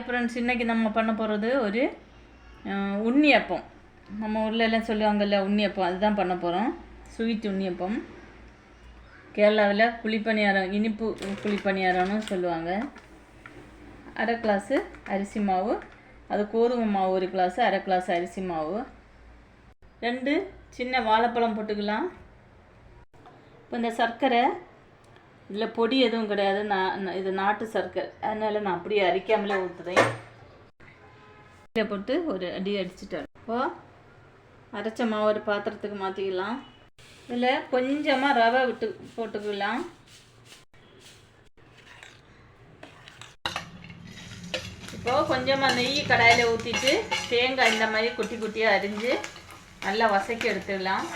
Friends, இன்றைக்கி நம்ம பண்ண போகிறது ஒரு உண்ணியப்பம். நம்ம ஊரில் எல்லாம் சொல்லுவாங்கள்ல உண்ணியப்பம், அதுதான் பண்ண போகிறோம். ஸ்வீட் உண்ணியப்பம். கேரளாவில் குழிப்பணியாரம், இனிப்பு குழிப்பணியாரம்னு சொல்லுவாங்க. அரை கிளாஸு அரிசி மாவு, அது கோதுமை மாவு 1 கிளாஸு, அரை கிளாஸ் அரிசி மாவு, 2 சின்ன வாழைப்பழம் போட்டுக்கலாம். இப்போ இந்த சர்க்கரை இதில் பொடி எதுவும் கிடையாது, இது நாட்டு சர்க்கரை, அதனால் நான் அப்படியே அரிக்காமலே ஊற்றுறேன். இதை போட்டு ஒரு அடி அடிச்சுட்டேன். இப்போது அரைச்ச மாவு ஒரு பாத்திரத்துக்கு மாற்றிக்கலாம். இதில் கொஞ்சமாக ரவை விட்டு போட்டுக்கலாம். இப்போது கொஞ்சமாக நெய் கடாயில் ஊற்றிட்டு தேங்காய் இந்த மாதிரி குட்டி குட்டியாக அரிஞ்சு நல்லா வசக்கி எடுத்துடலாம்.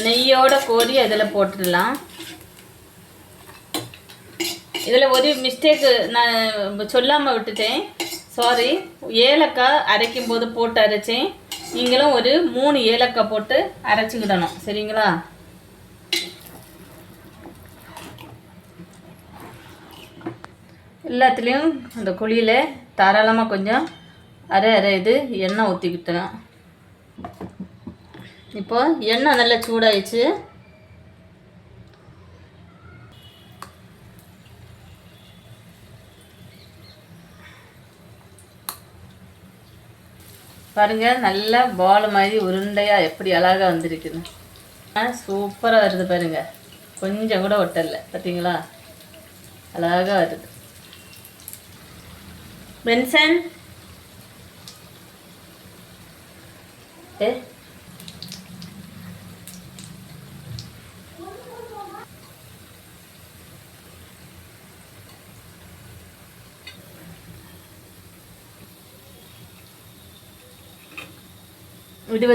நெய்யோட கோரி அதில் போட்டுடலாம். இதில் ஒரு மிஸ்டேக்கு நான் சொல்லாமல் விட்டுட்டேன், சாரி. ஏலக்காய் அரைக்கும் போது போட்டு அரைச்சேன். நீங்களும் ஒரு 3 ஏலக்காய் போட்டு அரைச்சிக்கிடணும், சரிங்களா? எல்லாத்துலேயும் அந்த குழியில் தாராளமாக கொஞ்சம் அரை இது எண்ணெய் ஊற்றிக்கிட்டலாம். இப்போ எண்ணெய் நல்லா சூடாயிடுச்சு. பாருங்கள், நல்லா பால் மாதிரி உருண்டையாக எப்படி அழகாக வந்திருக்குது. சூப்பராக வருது பாருங்கள், கொஞ்சம் கூட ஒட்டலை, பார்த்தீங்களா? அழகாக வருது. பென்சன்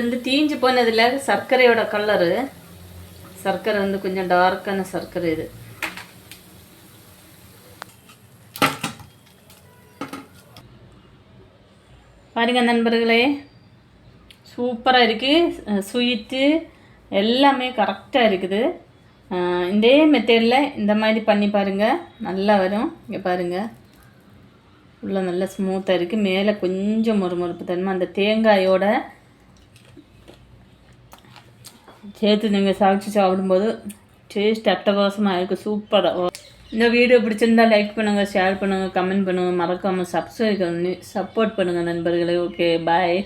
இது தீஞ்சு போனதில் சர்க்கரையோட கலரு. சர்க்கரை கொஞ்சம் டார்க்கான சர்க்கரை இது. பாருங்க நண்பர்களே, சூப்பராக இருக்குது. ஸ்வீட்டு எல்லாமே கரெக்டாக இருக்குது. இதே மெத்தடில் இந்த மாதிரி பண்ணி பாருங்கள், நல்லா வரும். இங்கே பாருங்கள், உள்ள நல்லா ஸ்மூத்தாக இருக்குது. மேலே கொஞ்சம் மொறுமொறுப்பு தன்மை அந்த தேங்காயோட சேர்த்து நீங்கள் சாப்பிடும்போது டேஸ்ட் அட்டகாசமாக இருக்குது, சூப்பராக. இந்த வீடியோ பிடிச்சிருந்தால் லைக் பண்ணுங்கள், ஷேர் பண்ணுங்கள், கமெண்ட் பண்ணுங்கள், மறக்காமல் சப்ஸ்கிரைப் பண்ணி சப்போர்ட் பண்ணுங்கள் நண்பர்களே. ஓகே, பாய்.